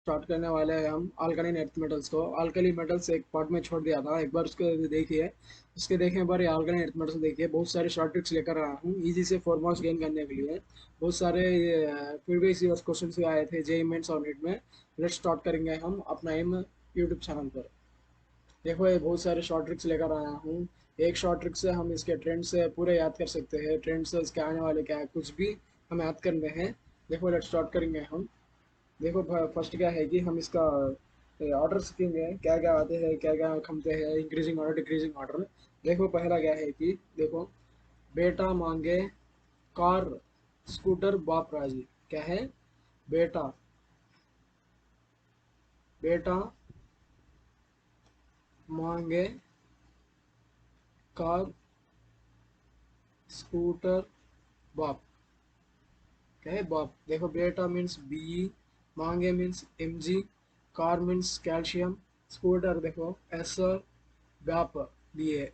Start करने वाले हैं हम अल्कलाइन अर्थ मेटल्स को। अल्कली मेटल्स एक पार्ट में छोड़ दिया था, एक बार उसको देखिए। उसके देखने पर ये अल्कलाइन अर्थ मेटल्स देखिए, बहुत सारे शॉर्ट ट्रिक्स लेकर आया हूँ इजी से 4 मार्क्स गेन करने के लिए। बहुत सारे प्रीवियस ईयर्स क्वेश्चन भी आए थे जेई मेंस और नीट में। लेट्स स्टार्ट करेंगे हम अपना एम यूट्यूब चैनल पर। देखो ये बहुत सारे शॉर्ट ट्रिक्स लेकर आया हूँ। एक शॉर्ट ट्रिक से हम इसके ट्रेंड से पूरे याद कर सकते हैं, ट्रेंड से इसके आने वाले क्या है कुछ भी हम याद करने हैं। देखो लेट्स स्टार्ट करेंगे हम। देखो फर्स्ट क्या है कि हम इसका ऑर्डर सीखेंगे, क्या क्या आते हैं क्या क्या खमते हैं, इंक्रीजिंग ऑर्डर डिक्रीजिंग ऑर्डर। देखो पहला क्या है कि देखो, बेटा मांगे कार स्कूटर बाप राजी। क्या है? बेटा, बेटा मांगे कार स्कूटर बाप। क्या है? बाप। देखो बेटा मीन्स बी, मांगे means M G, car means calcium, scooter देखो एस, बाप बी ए।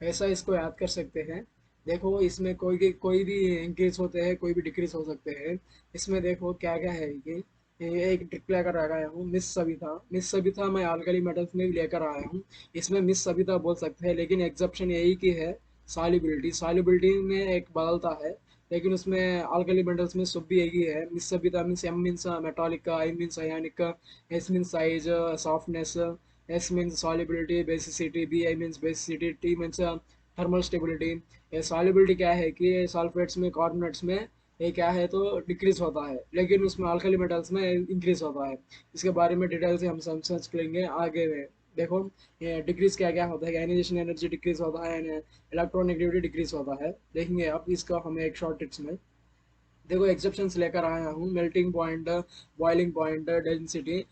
ऐसा इसको याद कर सकते हैं। देखो इसमें कोई भी इंक्रीज होते हैं, कोई भी डिक्रीज हो सकते हैं। इसमें देखो क्या क्या है कि ये एक ट्रिक लेकर आ गया हूँ, मिस सविता। मिस सविता मैं अल्कली मेटल्स में भी लेकर आया हूँ। इसमें मिस सविता बोल सकते हैं, लेकिन एग्जप्शन यही की है, सॉल्युबिलिटी। सॉल्युबिलिटी में एक बदलता है, लेकिन उसमें अल्कली मेटल्स में सब भी एक ही है। Miss Savita means M means metallic, I means ionic, S means size softness, S means solubility, basicity, Bi means basicity, T means thermal stability। ये solubility क्या है कि सल्फेट्स में, कार्बोनेट्स में ये क्या है तो डिक्रीज होता है, लेकिन उसमें अल्कली मेटल्स में इंक्रीज होता है। इसके बारे में डिटेल से हम समझ लेंगे आगे में। देखो ये डिक्रीज क्या क्या होता है, आयनाइजेशन एनर्जी डिक्रीज होता है, इलेक्ट्रोनेगेटिविटी डिक्रीज होता है। देखेंगे अब इसका हमें एक शॉर्ट ट्रिक्स में। देखो एक्सेप्शंस लेकर आया हूँ, melting point, boiling point, density.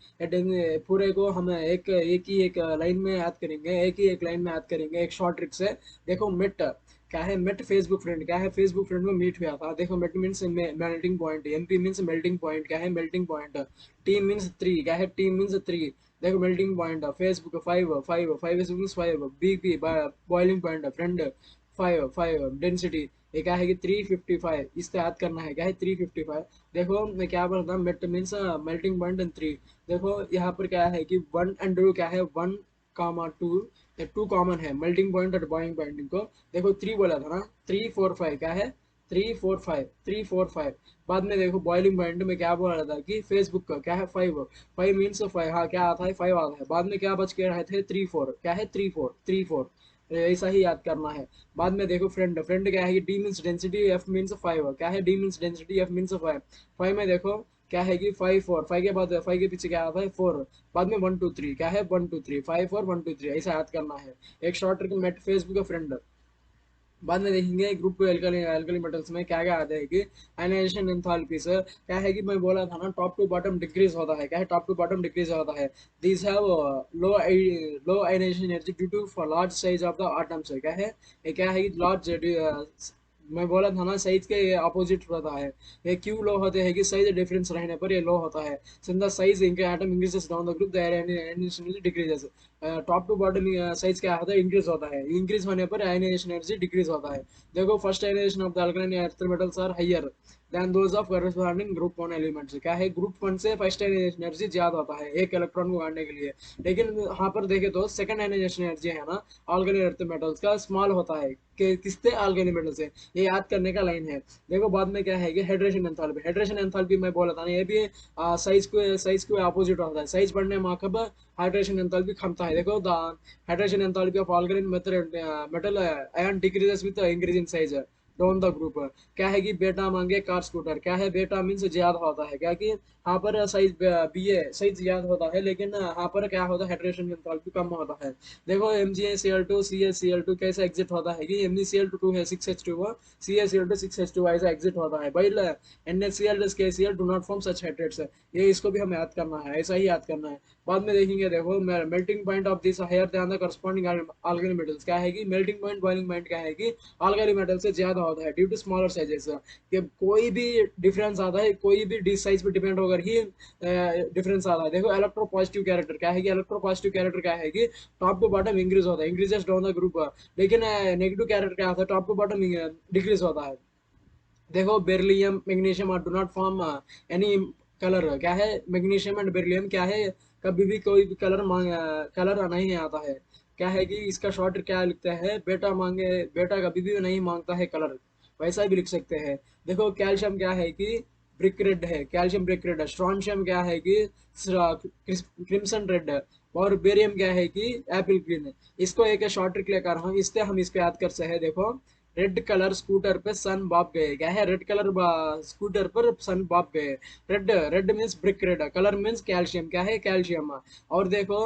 पूरे को हम एक लाइन में याद करेंगे, एक ही एक लाइन में याद करेंगे एक शॉर्ट ट्रिक से। देखो मिट क्या है? मिट फेसबुक फ्रेंड। क्या है? फेसबुक फ्रेंड में मीट हुआ था। देखो मिट means melting point, MP means melting point. क्या है? Melting point. T means three. क्या है? T means three. देखो मेल्टिंग पॉइंट फेसबुक five, five five means five, B P boiling point फ्रेंड फाइव, फाइव डेंसिटी। ये क्या है कि 355, इसको याद करना है। क्या है? 355। देखो मैं क्या बोल रहा था, mate means melting point and three. देखो यहाँ पर क्या है कि वन एंड टू क्या है, one comma two, two common है मेल्टिंग पॉइंट और बॉइलिंग पॉइंट को। देखो थ्री बोला था ना, 345। क्या है? 345, 345। बाद में देखो बॉइलिंग पॉइंट में क्या बोल रहा था कि फेसबुक का क्या है, फाइव। फाइव मीन्स फाइव, हाँ क्या आता है, फाइव आता है। बाद में क्या बच के रहे थे, 3 4। क्या है? 3 4, 3 4। ऐसा ही याद करना है। बाद में देखो फ्रेंड, फ्रेंड क्या है कि D means density, F means five. क्या है? D means density, F means five. Five में देखो क्या है कि 5 4, फाइव के बाद फाइव के पीछे क्या आता है, फोर। बाद में 1 2 3। क्या है? 1 2 3, 5 4 1 2 3, ऐसा याद करना है। एक शॉर्ट ट्रिक मेट फेसबुक का फ्रेंड। बाद में देखेंगे group two alkali, alkali metals में क्या क्या आता है कि आयनाइजेशन एंथैल्पी से क्या है कि मैं बोला था ना, टॉप टू बॉटम डिक्रीज होता है। क्या है? टॉप टू बॉटम डिक्रीज होता है। These have low low ionization energy due to for large size of the atoms. क्या है? ये क्या है कि लार्ज, मैं बोला था ना साइज के अपोजिट होता है। ये क्यों लो होते हैं कि साइज डिफरेंस रहने पर ये लो होता है। सिंस द साइज इनके atom increases down the group the ionization decreases. Top to bottom size क्या होता है, इंक्रीज होता है। इंक्रीज होने पर आयनाइजेशन एनर्जी डिक्रीज होता है। देखो first ionization of the alkaline earth metals are higher than those of corresponding group one elements. क्या है? ग्रुप वन से फर्स्ट आयनाइजेशन एनर्जी ज्यादा होता है एक इलेक्ट्रॉन को गाड़ने के लिए। लेकिन यहाँ पर देखे तो सेकंड आयनाइजेशन एनर्जी है ना अल्कलाइन अर्थ मेटल्स का, स्मॉल होता है। किससे? अल्कली मेटल से। ये याद करने का लाइन है। देखो बाद में क्या है कि हाइड्रेशन एंथैल्पी, हाइड्रेशन एंथैल्पी मैं बोला था ना, ये भी साइज को अपोजिट होता है। साइज बढ़ने में कब हाइड्रेशन एंथैल्पी कमता है। देखो the hydration enthalpy of alkaline metal ion decreases with increasing size down the group. क्या है कि बेटा मांगे कार स्कूटर। क्या है? बेटा मीन्स ज्यादा होता है। क्या कि यहाँ पर साइज बी ए साइज ज्यादा होता है, लेकिन यहाँ पर क्या होता है, हाइड्रेशन एंथैल्पी कम होता है। देखो M G C L two C S C L two कैसे एग्जिट होता है कि M G C L two है 6H2, C S C L two 6H2 ऐसा एग्जिट होता है भाई। N H C L K C L do not form such hydrates. ये इसको भी हमें याद करना है, ऐसा ही याद करना है। बाद में देखेंगे देखो melting point of this higher than the corresponding alkali metals. क्या है कि मेल्टिंग पॉइंट बॉइलिंग पॉइंट क्या है कि अल्कली मेटल से ज्यादा होता है ड्यू टू स्मॉलर साइजेस। कि कोई भी डिफरेंस आता है, कोई भी डी साइज पे डिपेंड होकर ही डिफरेंस आता है। देखो इलेक्ट्रो पॉजिटिव कैरेक्टर। क्या है कि इलेक्ट्रो पॉजिटिव कैरेक्टर क्या है कि टॉप टू बॉटम इंक्रीज होता है, इंक्रीजेस डाउन द ग्रुप। लेकिन नेगेटिव कैरेक्टर क्या होता है, टॉप टू बॉटम डिक्रीज होता है। देखो beryllium magnesium do not form any colour क्या है, मैग्नीशियम एंड बेरिलियम क्या है, कभी भी कोई भी कलर नहीं आता है। क्या है कि इसका शॉर्ट क्या लिखता है, बेटा कभी भी नहीं मांगता है कलर, वैसा भी लिख सकते हैं। देखो कैल्शियम क्या है कि ब्रिक रेड है, कैल्शियम ब्रिक रेड है। स्ट्रॉन्शियम क्या है कि क्रिम्सन रेड है। और बेरियम क्या है कि एप्पल ग्रीन है। इसको एक शॉर्ट ट्रिक लेकर हम इससे इसको याद कर सकते हैं। देखो रेड कलर स्कूटर पे सन बाप गए, क्या है, रेड कलर स्कूटर पर सन बाप गए। Red red means brick red, colour means calcium, क्या है, कैल्शियम। और देखो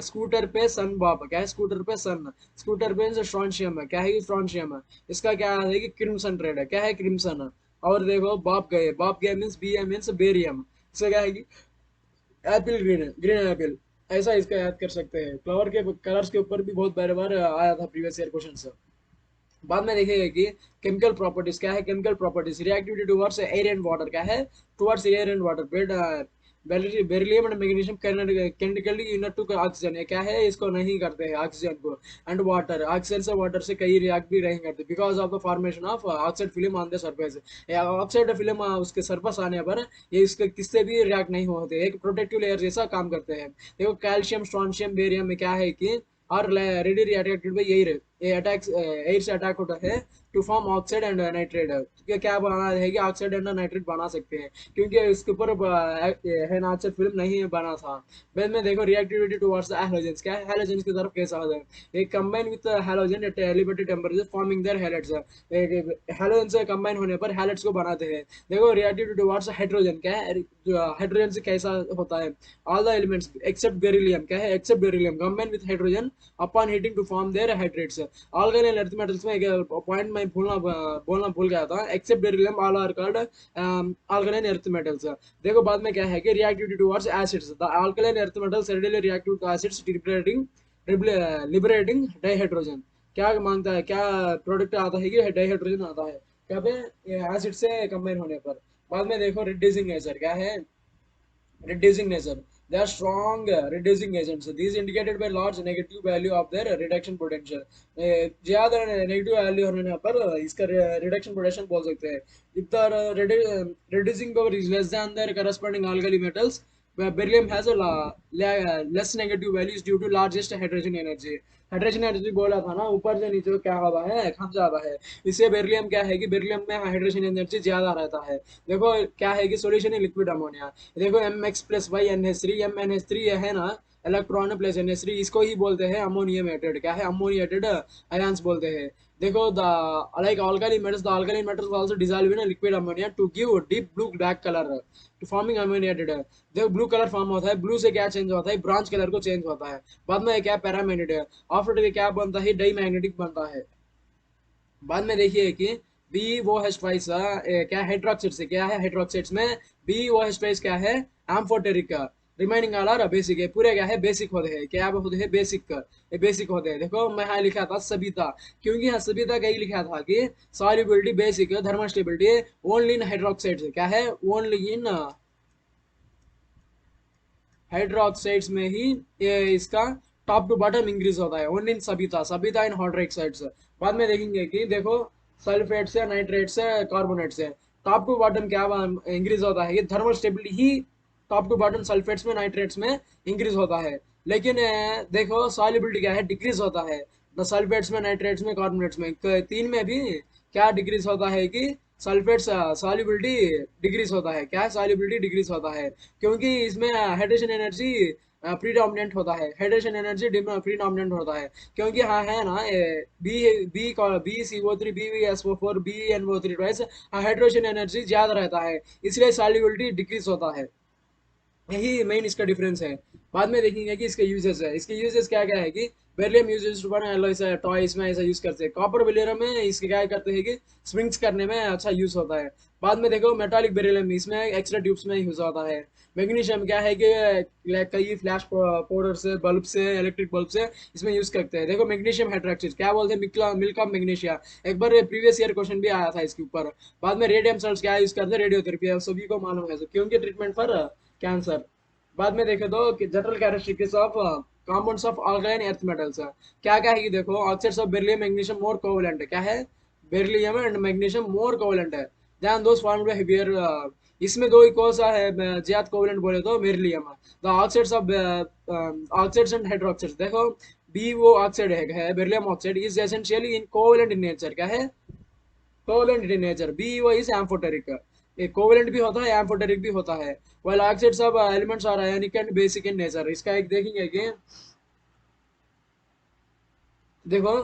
स्कूटर पे सन बाप, क्या है, स्कूटर पे सन, स्कूटर पे स्ट्रॉन्शियम है, क्या है, स्ट्रॉन्शियम है। इसका क्या है कि क्रिम्सन रेड है, क्या है, क्रिम्सन। और देखो बाप गए मीन्स बी मीन्स बेरियम। इसका क्या है कि एप्पल ग्रीन है, ग्रीन एप्पल। ऐसा इसका याद कर सकते हैं। फ्लावर के कलर्स के ऊपर भी बहुत बार बार आया था प्रीवियस ईयर क्वेश्चन। बाद में देखेंगे कि केमिकल प्रॉपर्टीज क्या है, chemical properties reactivity towards air and water, क्या है, towards air and water. Beryllium and magnesium chemically unit to oxygen, ये क्या है, इसको नहीं करते हैं ऑक्सीजन को। एंड वाटर, ऑक्सीजन से वाटर से कई रिएक्ट भी नहीं करते because of the formation of oxide film on the surface. Oxide film उसके सरफेस आने पर ये इसके किससे भी रिएक्ट नहीं होते, एक प्रोटेक्टिव लेयर जैसा काम करते हैं। देखो कैल्शियम स्ट्रॉन्शियम बेरियम में क्या है कि और रेडी अट्रैक्टेड बाई एयर, ये अटैक्स एयर से अटैक होता है to form oxide and nitrate. तो क्या बना है कि ऑक्साइड एंड नाइट्रेट बना सकते हैं, क्योंकि इसके ऊपर है ना ऑक्साइड फिल्म नहीं बना था। बाद में देखो रिएक्टिविटी टुवर्ड्स द हैलोजेंस, क्या है, हैलोजेंस की तरफ कैसा होता है, एक combine with halogen at elevated temperature forming their halides. Halogen से कंबाइन होने पर हैलाइड्स को बनाते हैं। देखो रिएक्टिविटी टुवर्ड्स हाइड्रोजन, क्या है, हाइड्रोजन से कैसा होता है, all the elements except beryllium, क्या है, except beryllium combine with hydrogen upon heating to form their hydrates. Organic earth metals में एक पॉइंट मैं बोलना भूल गया था, except beryllium all are called organic earth metals. देखो बाद में क्या है कि reactivity towards acids, the alkaline earth metals readily react with acids liberating dihydrogen. क्या मांगता है, क्या प्रोडक्ट आता है कि डाइहाइड्रोजन आता है, क्या पे, एसिड से कंबाइन होने पर। बाद में देखो रिड्यूसिंग नेचर, क्या है, reducing nature, they are strong reducing agents, these indicated by large negative value of their reduction potential। ज्यादा नेगेटिव वैल्यू होने पर इसका रिडक्शन पोटेंशियल बोल सकते हैं। if the reducing power is less than their corresponding alkali metals, where beryllium has a less negative values due to largest hydrogen energy। Hydrogen energy बोला था ना, ऊपर से नीचे क्या होता है, खम जाता है। इससे बेरिलियम क्या है कि बेरिलियम में हाइड्रोजन एनर्जी ज्यादा रहता है। देखो क्या है कि सॉल्यूशन है लिक्विड अमोनिया। देखो M X plus Y N H three, M N H three है ना, electron plus N H three, इसको ही बोलते हैं अमोनियमेटेड, क्या है, अमोनिएटेड आयंस बोलते हैं। देखो the like alkali metals also dissolve in a liquid ammonia to give deep blue black color to forming ammoniated। देखो ब्लू कलर फॉर्म होता है, ब्लू से क्या चेंज होता है, ब्रॉन्ज कलर को चेंज होता है। बाद में क्या पैरामैग्नेट है, आफ्टर क्या बनता है, डाई मैग्नेटिक बनता है। बाद में देखिए कि बी वो है ट्वाइस क्या हाइड्रोक्साइड से, क्या है, हाइड्रोक्साइड्स में बी वो है ट्वाइस क्या है, एम्फोटेरिक का। रिमाइनिंग ऑल आर बेसिक है, पूरे क्या है, बेसिक होते हैं, क्या होते हैं, बेसिक, ये बेसिक होते हैं। देखो मैं यहाँ लिखा था सबिता, क्योंकि यहाँ सबिता का ही लिखा था कि solubility basic thermostability only in hydroxides, क्या है, ओनली इन हाइड्रोक्साइड्स में ही ये इसका टॉप टू बॉटम इंक्रीज होता है, only in Sabita in hydroxides. बाद में देखेंगे कि देखो सल्फेट से, नाइट्रेट से, कार्बोनेट से टॉप टू बॉटम क्या इंक्रीज होता है, ये थर्मल स्टेबिलिटी ही टॉप टू बॉटम सल्फेट्स में, नाइट्रेट्स में इंक्रीज होता है। लेकिन देखो सॉल्युबिलिटी क्या है, डिक्रीज होता है। द सल्फेट्स में, नाइट्रेट्स में, कार्बोनेट्स में, तीन में भी क्या डिक्रीज होता है कि सल्फेट्स सॉल्युबिलिटी डिक्रीज होता है, क्या सॉल्युबिलिटी डिक्रीज होता है, क्योंकि इसमें हाइड्रोजन एनर्जी प्रीडोमिनेंट होता है, हाइड्रोजन एनर्जी प्रीडोमिनेंट होता है। क्योंकि हाँ है ना, B B B C O three, B S O four, B N O three twice hydrogen energy ज्यादा रहता है, इसलिए सॉल्युबिलिटी डिक्रीज होता है। यही मेन इसका डिफरेंस है। बाद में देखेंगे कि इसके यूजेस है, इसके यूजेस क्या क्या है कि बेरिलियम यूजेस टू बना ऐसा टॉयज में ऐसा यूज करते हैं। कॉपर बेरिलियम में इसके क्या करते हैं कि स्प्रिंग्स करने में अच्छा यूज होता है। बाद में देखो मेटालिक बेरिलियम, इसमें एक्स्ट्रा ट्यूब्स में यूज होता है। मैग्नीशियम क्या है कि कई फ्लैश पाउडर से, बल्ब से, इलेक्ट्रिक बल्ब से इसमें यूज करते हैं। देखो मैग्नीशियम हाइड्रोक्साइड क्या बोलते हैं, मिल्क ऑफ मैग्नीशिया, एक बार प्रीवियस ईयर क्वेश्चन भी आया था इसके ऊपर। बाद में रेडियम सल्ट्स क्या यूज करते हैं, रेडियोथेरेपी, सभी को मालूम है क्योंकि ट्रीटमेंट फॉर कैंसर। बाद में देखे तो general characteristics of compounds of organise earth metals, क्या क्या है कि देखो oxides of beryllium magnesium more covalent, क्या है, beryllium and magnesium more covalent है then those formed by heavier इसमें दो ही कौन सा है ज्यादा कोवलेंट बोले तो beryllium. The oxides of oxides and hydroxides देखो, बी वो ऑक्साइड है beryllium oxide is essentially in covalent in nature, क्या है कोवलेंट इन नेचर। बी वो इज एम्फोटेरिक, ये कोवलेंट भी होता है एम्फोटेरिक भी होता है। While oxides of elements are ionic and basic in nature. इसका एक देखेंगे कि देखो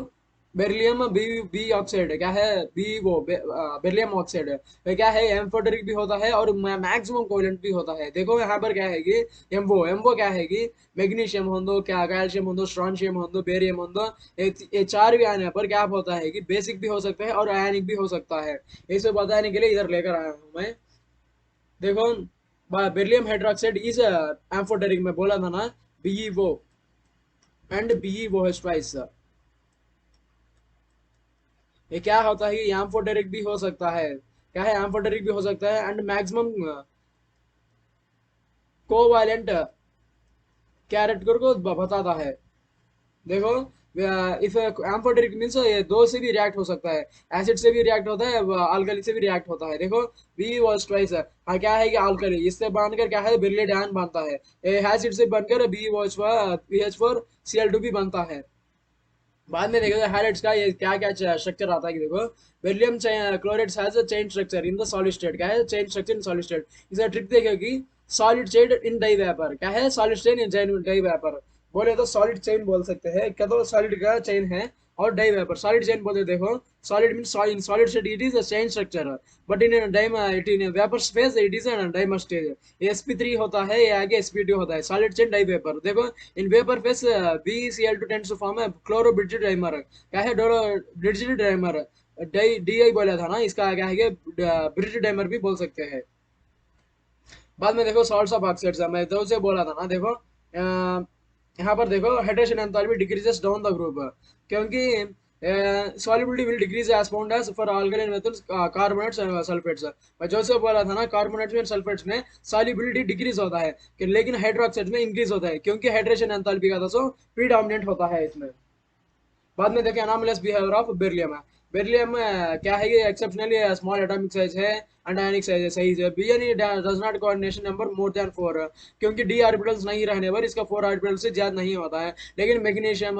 बेरिलियम बी बी ऑक्साइड है, क्या है बी वो बेरिलियम ऑक्साइड है, वो क्या है एम्फोटेरिक भी होता है और मैक्सिमम कोवेलेंट भी होता है। देखो यहाँ पर क्या है कि एम्वो क्या है कि मैग्नीशियम हो दो, क्या कैल्शियम हो दो, स्ट्रॉन्शियम हो दो, बेरियम हो दो, ये चार भी आने पर क्या होता है कि बेसिक भी हो सकता है और आयनिक भी हो सकता है। इसे बताने के लिए इधर लेकर आया हूँ मैं। देखो बेरिलियम हाइड्रोक्साइड इज एम्फोटेरिक में बोला था ना, बी वो एंड बी वो है ट्वाइस। ये क्या होता है कि एम्फोटेरिक भी हो सकता है, क्या है एम्फोटेरिक भी हो सकता है एंड मैक्सिमम कोवालेंट कैरेक्टर को बताता है। देखो इफ एम्फोटेरिक मीन्स ये दो से भी रिएक्ट हो सकता है, एसिड से भी रिएक्ट होता है, अल्कली से भी रिएक्ट होता है। देखो बी वॉज ट्वाइस, हाँ क्या है कि अल्कली इससे बनकर क्या है बेरिलियम आयन बनता है, एसिड से बनकर बी वॉज PH4Cl2 भी बनता है। बाद में देखो हाइलाइट्स का ये क्या क्या स्ट्रक्चर आता है कि देखो beryllium chlorides has a chain structure in the solid state, क्या है chain structure in solid state. इसे ट्रिक देखो कि solid state in the vapour, क्या है solid state in the vapour. बोले तो सॉलिड चेन बोल सकते हैं, क्या तो सॉलिड का चेन है और डाई वेपर सॉलिड चेन बोलते। देखो solid mean in solid state it is a chain structure, but in dime it in vapour space it is a dimer stage. sp3 होता है, ये आगे sp2 होता है, सॉलिड चेन डाई वेपर। देखो in vapour phase BeCl2 tends to form a chloro bridge dimer, क्या है डोरो ब्रिज डाइमर, डी बोला था ना, इसका क्या है कि ब्रिज डाइमर भी बोल सकते हैं। बाद में देखो सॉल्ट्स ऑफ ऑक्साइड्स, मैं तो उसे बोला था ना। देखो यहाँ पर देखो hydration enthalpy decreases down the group, क्योंकि solubility will decrease as found as for alkaline metals, carbonates and sulfates। मैं जो से बोला था ना कार्बोनेट्स में सल्फेट्स में solubility डिक्रीज होता है कि, लेकिन हाइड्रोक्साइड्स में इंक्रीज होता है क्योंकि हाइड्रेशन एंथैल्पी का तो प्रीडोमिनेंट होता है इसमें। बाद में देखें अनोमलस बिहेवियर ऑफ बेरिलियम है। बेरिलियम क्या है ये एक्सेप्शनली स्मॉल एटॉमिक साइज है एंड आयनिक साइज है। B does not coordination number more than 4, क्योंकि डी ऑर्बिटल्स नहीं रहने पर इसका 4 ऑर्बिटल से ज्यादा नहीं होता है। लेकिन मैग्नीशियम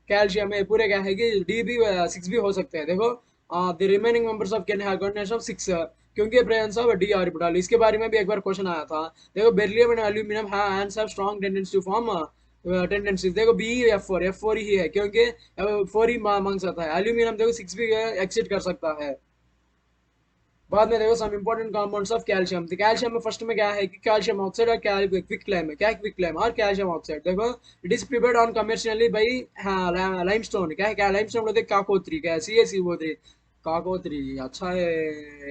कैल्शियम है पूरे क्या है कि डी भी 6 भी हो सकते हैं। देखो the remaining members of can have coordination of 6, क्योंकि प्रेजेंस ऑफ डी ऑर्बिटल। इसके बारे में भी एक बार क्वेश्चन आया था। देखो beryllium and aluminium have strong tendency to form tendencies. देखो बी F4 ही है क्योंकि 4 ही मांग सकता है। एल्यूमिनियम देखो 6 भी एक्सिट कर सकता है। बाद में देखो some important compounds of calcium. तो कैल्शियम में फर्स्ट में क्या है कि कैल्शियम ऑक्साइड और क्विक लाइम है, क्या है क्विक लाइम और कैल्शियम ऑक्साइड। देखो it is prepared on commercially by limestone, क्या है क्या लाइमस्टोन बोलते हैं काकोत्री, क्या है CaCO3 काकोत्री। अच्छा है,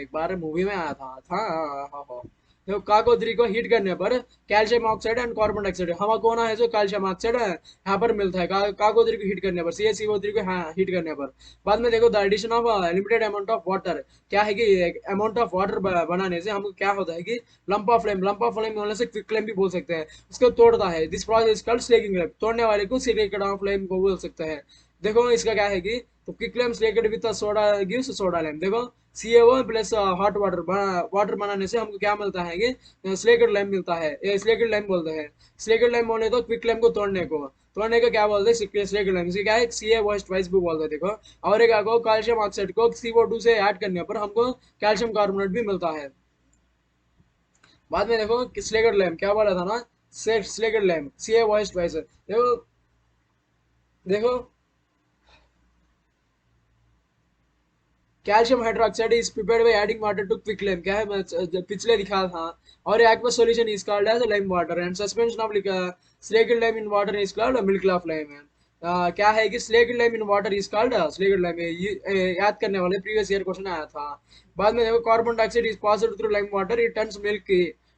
एक बार मूवी में आया था। हाँ हाँ। तो काकोत्री को हीट करने पर calcium oxide and carbon dioxide हम कौन है जो कैल्शियम ऑक्साइड यहाँ पर मिलता है काकोत्री को हीट करने पर, CaCO3 को हीट करने पर। बाद में देखो the addition of limited amount of water, क्या है कि अमाउंट ऑफ वाटर बनाने से हमको क्या होता है कि लंप ऑफ फ्लेम होने से क्विक फ्लेम भी बोल सकते हैं, उसको तोड़ता है। This process called slaking flame, तोड़ने वाले को स्लेकेड ऑफ फ्लेम को बोल सकते हैं। देखो इसका क्या है कि तो quick flame slaked with soda gives soda lime. देखो CaO plus hot water water बनाने से हमको क्या मिलता है कि स्लेकेड लैम मिलता है, ये स्लेकेड लैम बोलते हैं। स्लेकेड लैम बोले तो क्विक लैम को तोड़ने का क्या बोलते हैं स्लेकेड लैम, इसे क्या है CaO ट्वाइस भी बोलते हैं। देखो और एक आगो कैल्शियम ऑक्साइड को CO2 से ऐड करने पर हमको कैल्शियम कार्बोनेट भी मिलता है। बाद में देखो स्लेकेड लैम क्या बोला था ना, स्लेकेड लैम CaO ट्वाइस। देखो देखो calcium hydroxide is prepared by adding water to quick lime, क्या है पिछले दिखा था। और aqueous solution is called as lime water and suspension of slaked lime in water is called milk of lime. क्या है कि slaked lime in water is called slaked lime, याद करने वाले प्रीवियस ईयर क्वेश्चन आया था। बाद में देखो carbon dioxide is passed through lime water it turns milk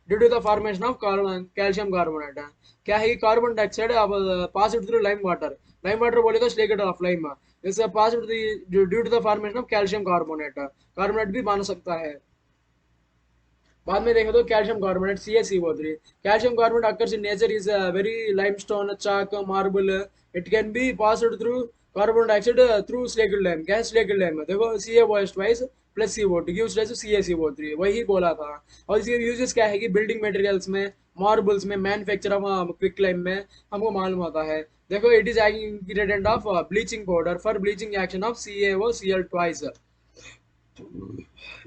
due to the formation of calcium carbonate. क्या है कि कार्बन डाइऑक्साइड अब पास्ड थ्रू लाइम वाटर बोले तो slaked of lime is passed due to the formation of calcium carbonate, carbonate भी बन सकता है। बाद में देखो तो calcium carbonate CaCO3, calcium carbonate occurs in nature is very limestone chalk marble, it can be passed through carbon dioxide through slaked lime, क्या है स्लेकेड लैम। देखो CaOH twice plus CO2 gives rise to CaCO3, वही बोला था। और इसके uses क्या है कि बिल्डिंग मटेरियल्स में, मार्बल्स में, मैन्युफैक्चर ऑफ क्विक लाइम में हमको मालूम होता है। देखो it is ingredient of bleaching powder for bleaching action of CaOCl twice.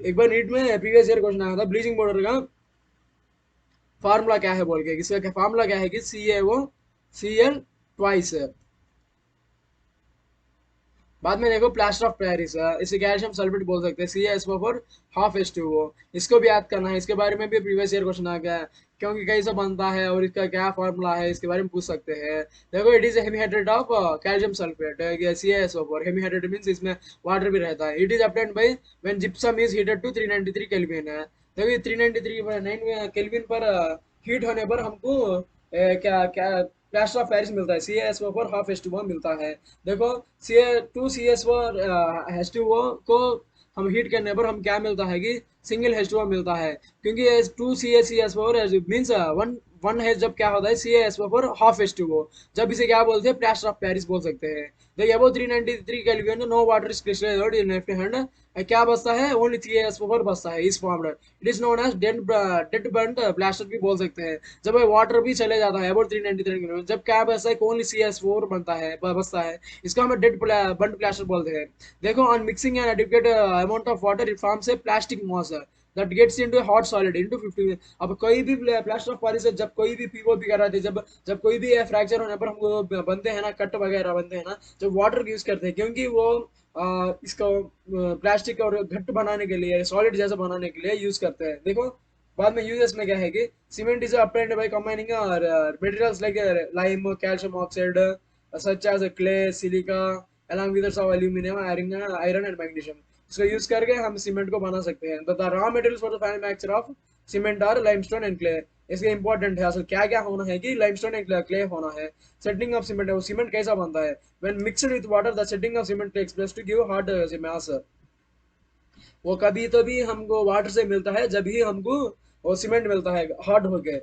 एक बार नीट में प्रीवियस ईयर क्वेश्चन आया था ब्लीचिंग पाउडर का फार्मूला क्या है बोल के, इसका फार्मूला क्या है कि CaOCl ट्वाइस। बाद में देखो प्लास्टर ऑफ पेरिस, इसे कैल्शियम सल्फेट बोल सकते हैं, CaSO4 हाफ H2O। इसको भी याद करना है, इसके बारे में भी प्रीवियस ईयर क्वेश्चन आ गया है, क्योंकि कैसे बनता है और इसका क्या फार्मूला है इसके बारे में पूछ सकते हैं। देखो it is hemihydrate of calcium sulphate, CaSO4। Hemihydrate means इसमें वाटर भी रहता है। It is obtained by when gypsum is heated to 393 kelvin है। देखो ये 393 केल्विन पर हीट होने पर हमको क्या क्या प्लास्टर ऑफ पेरिस मिलता है, CaSO4 हाफ H2O मिलता है। देखो C2CSO को हम हीट करने पर हम क्या मिलता है कि सिंगल H2O मिलता है, क्योंकि 2CaCSO4 मीन्स वन वन है, जब क्या होता है CaSO4 हाफ H2O, जब इसे क्या बोलते हैं प्लास्टर ऑफ पेरिस बोल सकते हैं। देखिए above 393 kelvin no water is crystallised in left hand, क्या बचता है ओनली CaSO4 बचता है इस फॉर्म में। It is known as dead burnt plaster भी बोल सकते हैं। जब वाटर भी चले जाता है अबाउट 393 जब क्या बचता है ओनली CaS4 बनता है बचता है, इसको हम डेड बर्न्ट प्लास्टर बोलते हैं। देखो on mixing an adequate amount of water it forms a plastic mass that gets into hot solid into 50। अब कोई भी प्लास्टर ऑफ पेरिस जब कोई भी पीओपी कर रहे थे, जब जब कोई भी फ्रैक्चर होने पर हमको बनते हैं ना, कट वगैरह बनते हैं ना, जब वाटर यूज करते हैं, क्योंकि वो इसको प्लास्टिक और घट्ट बनाने के लिए, सॉलिड जैसा बनाने के लिए यूज करते हैं। देखो बाद में यूजेस में क्या है कि cement is obtained by combining materials like lime, calcium oxide, such as clay, silica, along with some aluminum, iron and magnesium। इसको यूज करके हम सीमेंट को बना सकते हैं। The raw materials for the manufacture of cement are limestone and clay. इसके important है असल क्या क्या होना है कि लाइमस्टोन एंड क्ले होना है। सेटिंग ऑफ सीमेंट, वो सीमेंट कैसा बनता है, when mixed with water the setting of cement takes place to give hard mass. वो कभी तो भी हमको वाटर से मिलता है, जब ही हमको वो सीमेंट मिलता है हार्ड होके।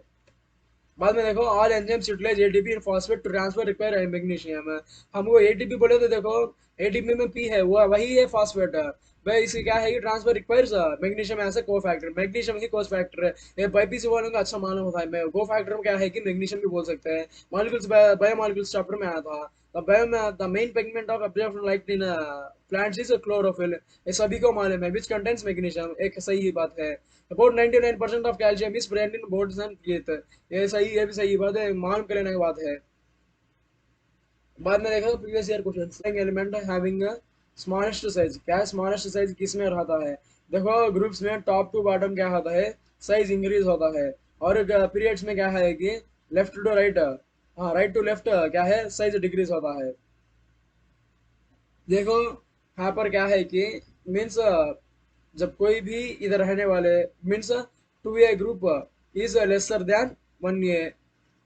बाद में देखो all enzymes utilise ATP in phosphate to transfer require magnesium. हमको एटीपी बोले तो देखो एटीपी में पी है, वो वही है फॉस्फेट। भाई इसे क्या है कि ट्रांसफर रिक्वायर्स मैग्नीशियम एज को फैक्टर, मैग्नीशियम ही कोस फैक्टर है। ये बाईपीसी वालों का अच्छा मालूम होता है। मैं को फैक्टर में क्या है कि मैग्नीशियम भी बोल सकते हैं। मॉलिक्यूल्स बायोमॉलिक्यूल्स चैप्टर में आया था। The main pigment of absorption light in plants is chlorophyll, ये सभी को मालूम है, विच कंटेंट्स मैग्नीशियम, एक सही बात है। About 99% of calcium is present in bones and teeth, ये सही, ये भी सही बात है, मालूम कर लेने की बात है। बाद में देखा previous year question, element having smallest size, क्या है स्मॉलेस्ट साइज किस में रहता है। देखो ग्रुप्स में टॉप टू बॉटम क्या होता है, साइज इंक्रीज होता है। और पीरियड्स में क्या है कि लेफ्ट टू राइट, हाँ राइट टू लेफ्ट क्या है साइज डिक्रीज होता है। देखो यहाँ पर क्या है कि मीन्स जब कोई भी इधर रहने वाले means 2A group is lesser than 1A,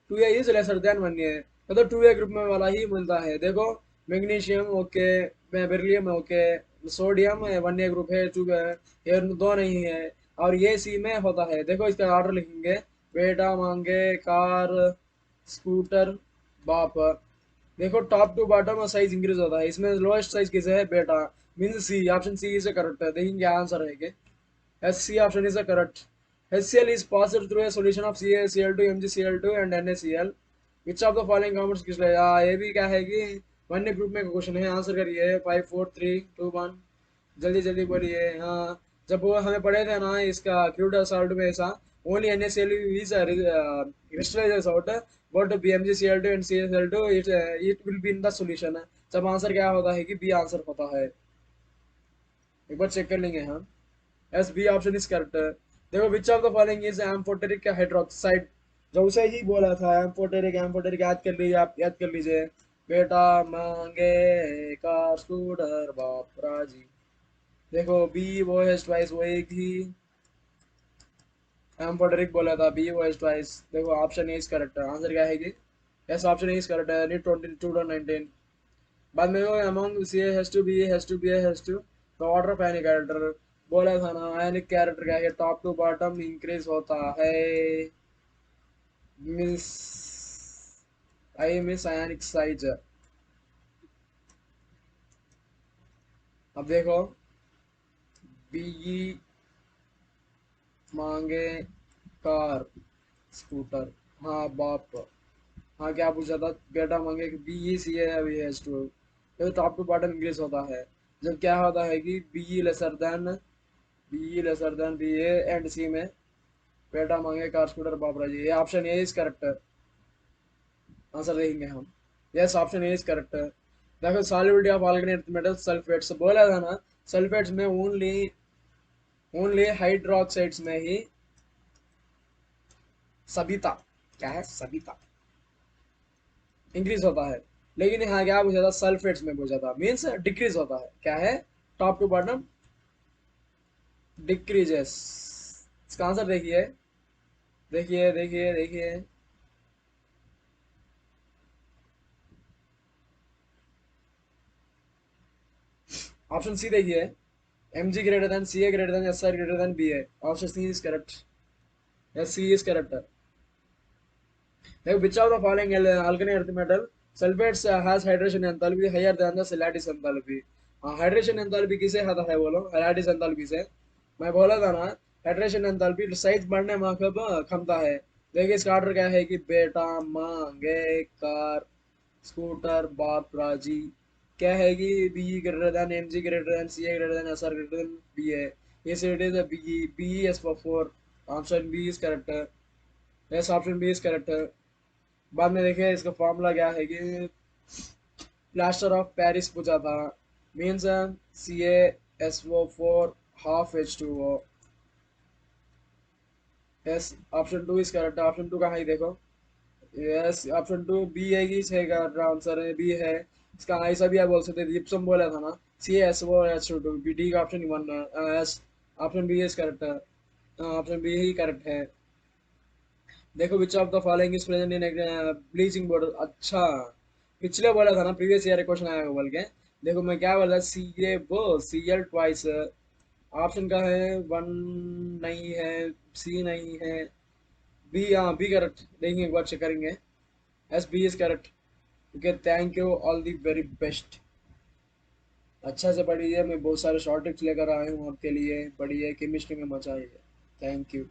2A is lesser than 1A, मतलब 2A ग्रुप में वाला ही मिलता है। देखो magnesium okay, beryllium okay, sodium 1A group है, 2 ये दो नहीं है। और ये सी में होता है। देखो इसका ऑर्डर लिखेंगे, बेटा मांगे कार स्कूटर बाप। देखो top to bottom size increase होता है, इसमें लोएस्ट साइज किसे है बेटा, mean C, option C is correct है। देखेंगे क्या आंसर है कि yes C option is correct. HCl is passed through a solution of CaCl2, MgCl2 and NaCl। Which of the following compounds किसलिए, ये भी क्या है कि वन्य ग्रुप में क्वेश्चन है, आंसर करिए 5 4 3 2 1, जल्दी जल्दी बोलिए। हाँ जब वो हमें पढ़े थे ना इसका क्रूड सॉल्ट में ऐसा, only NaCl is crystallizes out, but BMgCl2 and CaCl2 it will be in the solution। जब आंसर क्या होता है कि बी आंसर होता है। एक बार चेक कर लेंगे हम। As B option is correct. देखो which of the following is amphoteric hydroxide, जो उसे ही बोला था एम्फोटेरिक, एम्फोटेरिक याद कर लीजिए, आप याद कर लीजिए। बेटा मांगे का स्कूटर बाप राजी। देखो बी वो है ट्वाइस, वो एक ही एम्फोटेरिक बोला था, बी वो है ट्वाइस। देखो ऑप्शन इज करेक्ट, आंसर क्या है कि यस ऑप्शन इज करेक्ट है, नीट 2019। बाद में वो among C has to be has to be has to the order of any character, बोला था ना आयनिक कैरेक्टर क्या है, टॉप टू बॉटम इंक्रीज होता है। Miss I miss ionic size. अब देखो बीई मांगे कार स्कूटर। हाँ बाप। हाँ क्या पूछा था? बेटा मांगे बीई सी है अभी एच टू। तो टॉप टू बॉटम इंग्लिश होता है। जब क्या होता है कि B lesser than B A and C में बेटा मांगे कार स्कूटर बाप राजी। ये option A is correct. Answer देखेंगे हम। Yes option A is correct. देखो solubility of organic metal sulphates बोला था ना। सल्फेट्स में ओनली ओनली हाइड्रोक्साइड्स में ही सबिता, क्या है सबिता, इंक्रीज होता है। लेकिन यहाँ क्या पूछा था? सल्फेट्स में पूछा था, मीन्स डिक्रीज होता है। क्या है? Top to bottom decreases. इसका आंसर देखिए, देखिए देखिए देखिए। ऑप्शन सी देखिए, M G greater than C A greater than S R greater than B A. Option C is correct. Yes C is correct. देखो which of the following alkali earth metal sulfates has hydration enthalpy higher than the lattice enthalpy। हाँ hydration enthalpy किसे आता है बोलो? Lattice enthalpy से। मैं बोला था ना, हाइड्रेशन एंथैल्पी साइज बढ़ने में कब क्षमता है। देखिए इसका ऑर्डर क्या है कि बेटा मांगे कार स्कूटर बाप राजी। क्या है कि B greater than M G greater than C A greater than S R greater than B है। ये से it is B B S for four. Option B is correct. Yes option B is correct. बाद में देखे इसका formula क्या है कि प्लास्टर ऑफ पेरिस पूछा था, means C A S O four half H two O. Yes option two is correct. Option two कहाँ है देखो। यस ऑप्शन टू बी है कि छः का आंसर है, बी है। इसका ऐसा भी आप बोल सकते जिप्सम बोला था ना, C S O H two B D का option one. Yes option B is correct है। ऑप्शन बी ही करेक्ट है। देखो which of the following is present in bleaching powder. अच्छा, पिछले बोला था ना, प्रीवियस ईयर क्वेश्चन आया बोल के। देखो मैं क्या बोला, सी ए वो सी एल ट्वाइस। ऑप्शन का है वन नहीं है, सी नहीं है, बी। हाँ बी करेक्ट। देखेंगे एक बार चेक करेंगे। Yes B is correct. Okay thank you all the very best. अच्छा से पढ़िए, मैं बहुत सारे शॉर्ट टिप्स लेकर आया हूँ आपके लिए। पढ़िए, केमिस्ट्री में मजा आइए। Thank you.